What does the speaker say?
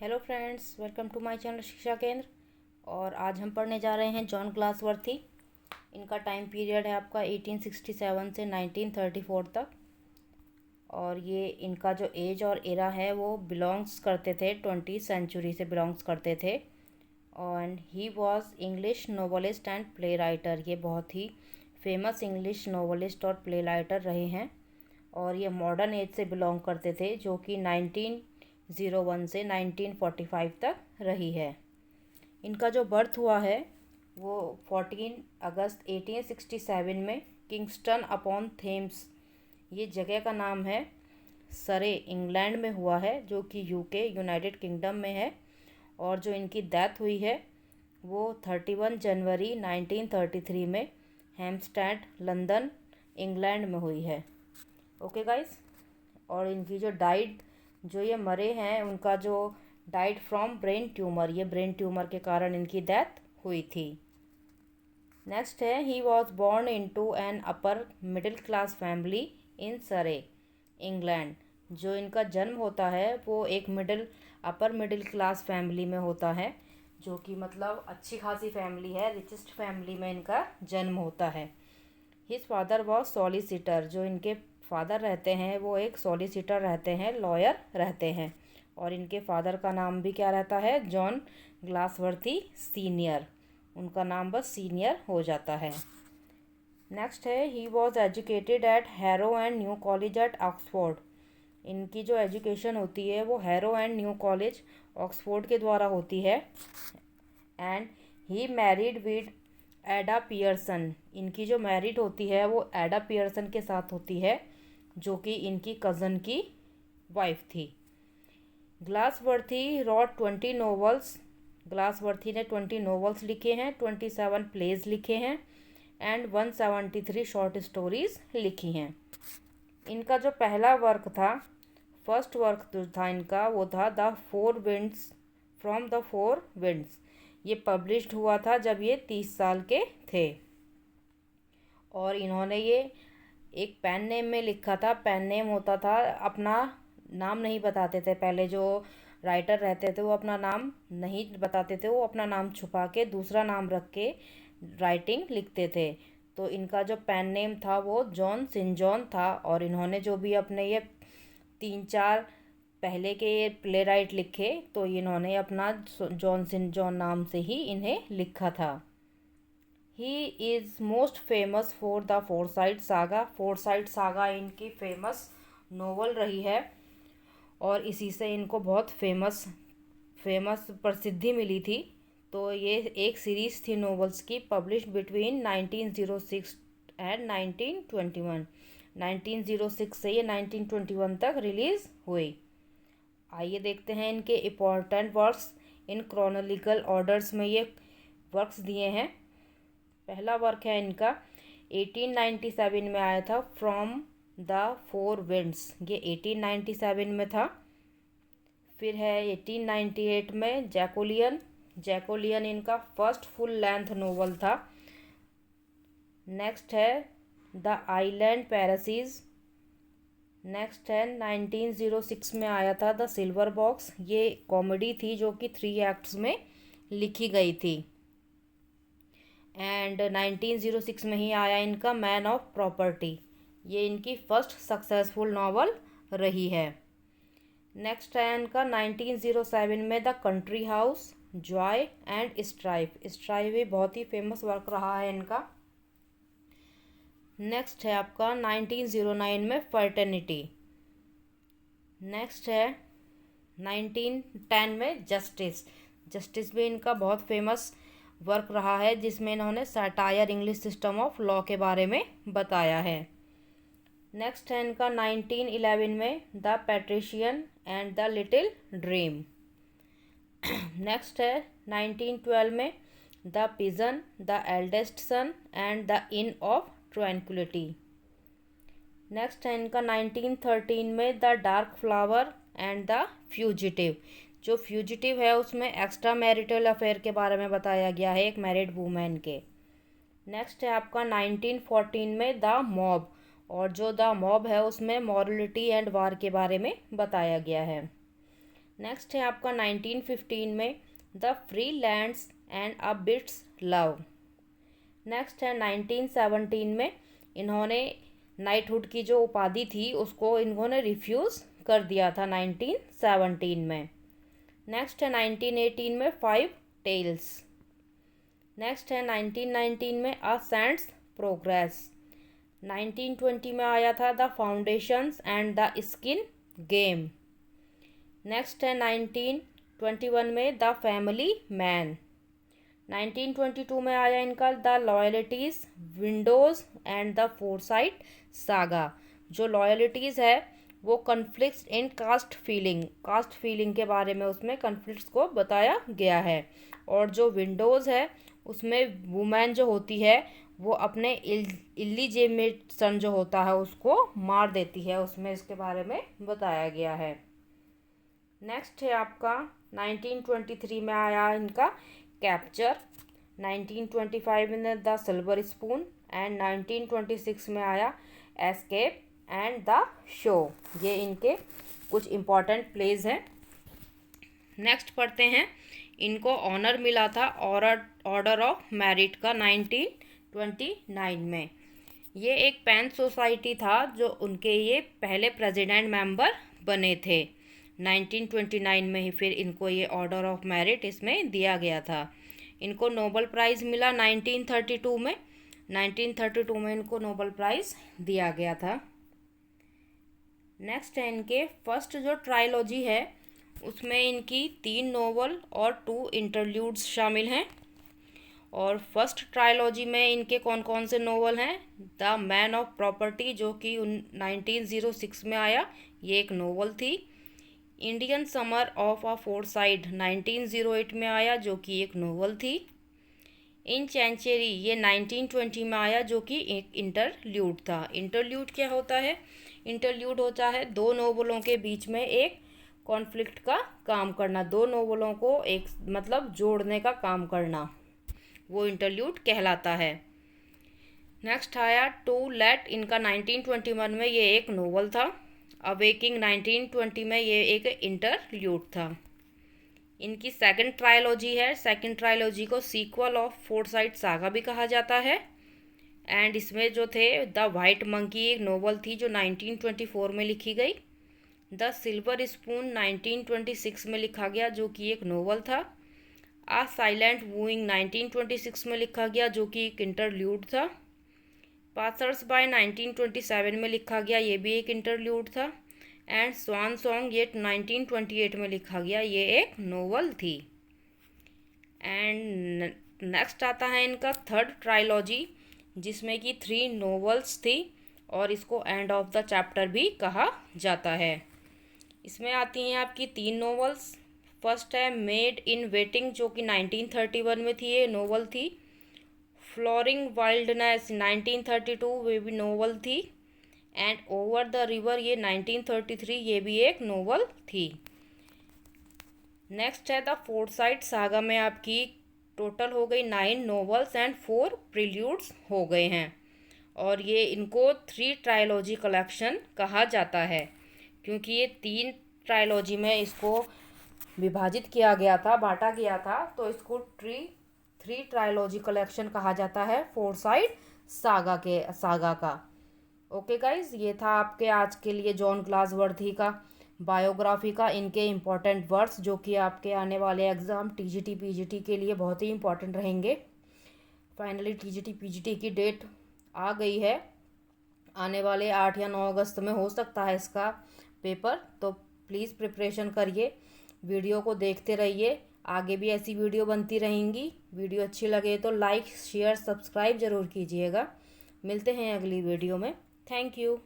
Hello friends, welcome to my channel Shiksha Kendra. और आज हम पढ़ने जा रहे हैं जॉन ग्लासवर्थी। इनका टाइम पीरियड है आपका 1867 से 1934 तक। और ये इनका जो एज और एरा है वो बिलोंग्स करते थे 20वीं सेंचुरी से बिलोंग्स करते थे। और he was English novelist and play writer. ये बहुत ही फेमस इंग्लिश नोवेलिस्ट और प्ले राइटर रहे हैं। और ये मॉडर्न एज से बिलोंग करते थे जो कि 1901 से 1945 तक रही है। इनका जो बर्थ हुआ है वो 14 अगस्त 1867 में किंगस्टन अपॉन थेम्स, ये जगह का नाम है, सरे इंग्लैंड में हुआ है, जो कि यूके यूनाइटेड किंगडम में है। और जो इनकी डेथ हुई है वो 31 जनवरी 1933 में हेम्पस्टेड लंदन इंग्लैंड में हुई है। Okay guys. और इनकी जो ये मरे हैं, उनका जो डाइड फ्रॉम ब्रेन ट्यूमर, ये ब्रेन ट्यूमर के कारण इनकी डेथ हुई थी। नेक्स्ट है, he was born into an upper middle class family in Surrey England. जो इनका जन्म होता है वो एक अपर मिडिल क्लास फैमिली में होता है, जो कि मतलब अच्छी खासी फैमिली है, रिचेस्ट फैमिली में इनका जन्म होता है। His father was solicitor. जो इनके फादर रहते हैं वो एक सॉलिसिटर रहते हैं, लॉयर रहते हैं। और इनके फादर का नाम भी क्या रहता है? John Galsworthy senior. उनका नाम बस सीनियर हो जाता है। नेक्स्ट है, he was educated at Harrow and New College at Oxford. इनकी जो एजुकेशन होती है वो Harrow and New College Oxford के द्वारा होती है। And he married with Ada Pearson. इनकी जो मैरिड होती है वो एडा पियर्सन के साथ होती है, जो कि इनकी कज़न की वाइफ थी। ग्लासवर्थी रॉट 20 नोवेल्स। ग्लासवर्थी ने 20 नोवेल्स लिखे हैं, 27 प्लेज लिखे हैं एंड 173 शॉर्ट स्टोरीज लिखी हैं। इनका जो पहला वर्क था, फर्स्ट वर्क जो था इनका, वो था the four winds from the four winds. ये पब्लिश्ड हुआ था जब ये 30 साल के थे। और इन्होंने ये एक पेन नेम में लिखा था। पेन नेम होता था, अपना नाम नहीं बताते थे। पहले जो राइटर रहते थे वो अपना नाम नहीं बताते थे, वो अपना नाम छुपा के दूसरा नाम रख के राइटिंग लिखते थे। तो इनका जो पेन नेम था वो जॉन सिन जॉन था। और इन्होंने जो भी अपने ये 3-4 पहले के ये प्ले राइट लिखे, तो इन्होंने अपना जॉन सिन जॉन नाम से ही इन्हें लिखा था। He is most famous for the foresight saga. Foresight saga इनकी फेमस नोवेल रही है और इसी से इनको बहुत फेमस प्रसिद्धि मिली थी। तो ये एक सीरीज़ थी नोवेल्स की, पब्लिश्ड बिटवीन 1906 एंड 1921। 1906 से ये 1921 तक रिलीज़ हुई। आइए देखते हैं इनके important works in chronological orders में ये वर्क्स दिए हैं। पहला वर्क है इनका 1897 में आया था, फ्रॉम द फोर विंड्स। ये 1897 में था। फिर है 1898 में जैकोलियन। जैकोलियन इनका फर्स्ट फुल लेंथ नोवेल था। नेक्स्ट है द आइलैंड पैरासीज। नेक्स्ट है 1906 में आया था द सिल्वर बॉक्स। ये कॉमेडी थी जो कि 3 एक्ट्स में लिखी गई थी। एंड 1906 में ही आया इनका मैन ऑफ प्रॉपर्टी। ये इनकी फर्स्ट सक्सेसफुल नावल रही है। नेक्स्ट है इनका 1907 में the country house, Joy and strife. Strife भी बहुत ही फेमस वर्क रहा है इनका। नेक्स्ट है आपका 1909 में फर्टर्निटी। नेक्स्ट है 1910 में जस्टिस। जस्टिस भी इनका बहुत फेमस वर्क रहा है, जिसमें इन्होंने satire English system of law के बारे में बताया है। नेक्स्ट है इनका 1911 में the patrician and the little dream. Next है 1912 में the pigeon, the eldest son and the in of tranquillity. Next है इनका 1913 में the dark flower and the fugitive. जो फ्यूजिटिव है उसमें एक्स्ट्रा मैरिटल अफेयर के बारे में बताया गया है, एक मैरिड वूमेन के। नेक्स्ट है आपका 1914 में द मॉब। और जो द मॉब है उसमें मॉरलिटी एंड वार के बारे में बताया गया है। नेक्स्ट है आपका 1915 में the free lands and a bits love. Next है 1917 में इन्होंने नाइटहुड की जो उपाधि थी उसको इन्होंने रिफ्यूज़ कर दिया था 1917 में। नेक्स्ट है 1918 में 5 टेल्स। नेक्स्ट है 1919 में अ सेंट्स प्रोग्रेस। 1920 में आया था the foundations and the skin game. Next है 1921 में द फैमिली मैन। 1922 में आया इनका the loyalties Windows and the foresight saga. जो लॉयल्टीज़ है वो कन्फ्लिक्ट्स इन कास्ट फीलिंग के बारे में उसमें कन्फ्लिक्ट्स को बताया गया है। और जो विंडोज़ है उसमें वुमेन जो होती है वो अपने इल्लीजिमेट जो होता है उसको मार देती है, उसमें इसके बारे में बताया गया है। नेक्स्ट है आपका 1923 में आया इनका कैप्चर। 1925 में द सिल्वर स्पून एंड 1926 में आया एस्केप एंड द शो। ये इनके कुछ इम्पॉर्टेंट प्लेज हैं। नेक्स्ट पढ़ते हैं, इनको ऑनर मिला था ऑर्डर ऑफ मेरिट का 1929 में। ये एक पेन सोसाइटी था जो उनके ये पहले प्रेसिडेंट मेंबर बने थे। 1929 में ही फिर इनको ये ऑर्डर ऑफ मेरिट इसमें दिया गया था। इनको नोबेल प्राइज़ मिला 1932 में। 1932 में इनको नोबेल प्राइज़ दिया गया था। नेक्स्ट है इनके फर्स्ट जो ट्रायलॉजी है उसमें इनकी 3 नोवेल और 2 इंटरल्यूड्स शामिल हैं। और फर्स्ट ट्रायलॉजी में इनके कौन कौन से नोवेल हैं, द मैन ऑफ प्रॉपर्टी जो कि 1906 में आया, ये एक नोवेल थी। Indian summer of a foresight 1908 में आया जो कि एक नोवेल थी। इन चैंचेरी ये 1920 में आया जो कि एक इंटरल्यूड था। इंटरल्यूड क्या होता है? इंटरल्यूड होता है 2 नोवेलों के बीच में एक कॉन्फ्लिक्ट का काम करना, 2 नोवेलों को एक मतलब जोड़ने का काम करना, वो इंटरल्यूड कहलाता है। नेक्स्ट आया टू लेट, इनका 1921 में ये एक नोवेल था। अवेकिंग 1920 में ये एक इंटरल्यूड था। इनकी सेकंड ट्रायलॉजी है। सेकंड ट्रायलॉजी को सीक्वल ऑफ फोरसाइट सागा भी कहा जाता है। एंड इसमें जो थे द वाइट मंकी एक नोवेल थी जो 1924 में लिखी गई। द सिल्वर स्पून 1926 में लिखा गया जो कि एक नोवेल था। आ साइलेंट वूइंग 1926 में लिखा गया जो कि एक इंटरल्यूड था। पासर्स बाय 1927 में लिखा गया, ये भी एक इंटरल्यूड था। एंड स्वान सॉन्ग ये 1928 में लिखा गया, ये एक नोवेल थी। एंड नेक्स्ट आता है इनका थर्ड ट्रायलॉजी जिसमें कि 3 नोवेल्स थी और इसको एंड ऑफ द चैप्टर भी कहा जाता है। इसमें आती हैं आपकी 3 नोवेल्स। फर्स्ट है मेड इन वेटिंग जो कि 1931 में थी, ये नोवेल थी। फ्लोरिंग वाइल्डनेस 1932 वे भी नोवेल थी। एंड ओवर द रिवर ये 1933, ये भी एक नोवेल थी। नेक्स्ट है द फोरसाइट सागा में आपकी टोटल हो गई 9 नोवेल्स एंड 4 प्रिल्यूड्स हो गए हैं। और ये इनको 3 ट्रायलॉजी कलेक्शन कहा जाता है क्योंकि ये 3 ट्रायलॉजी में इसको विभाजित किया गया था, बांटा गया था, तो इसको 3 ट्रायलॉजी कलेक्शन कहा जाता है फोरसाइट सागा का। ओके गाइज, ये था आपके आज के लिए जॉन ग्लासवर्दी का बायोग्राफी का इनके इम्पॉर्टेंट वर्ड्स जो कि आपके आने वाले एग्ज़ाम टीजीटी पीजीटी के लिए बहुत ही इम्पॉर्टेंट रहेंगे। फाइनली टीजीटी पीजीटी की डेट आ गई है, आने वाले 8 या 9 अगस्त में हो सकता है इसका पेपर, तो प्लीज़ प्रिपरेशन करिए, वीडियो को देखते रहिए, आगे भी ऐसी वीडियो बनती रहेंगी। वीडियो अच्छी लगे तो लाइक शेयर सब्सक्राइब ज़रूर कीजिएगा। मिलते हैं अगली वीडियो में। Thank you.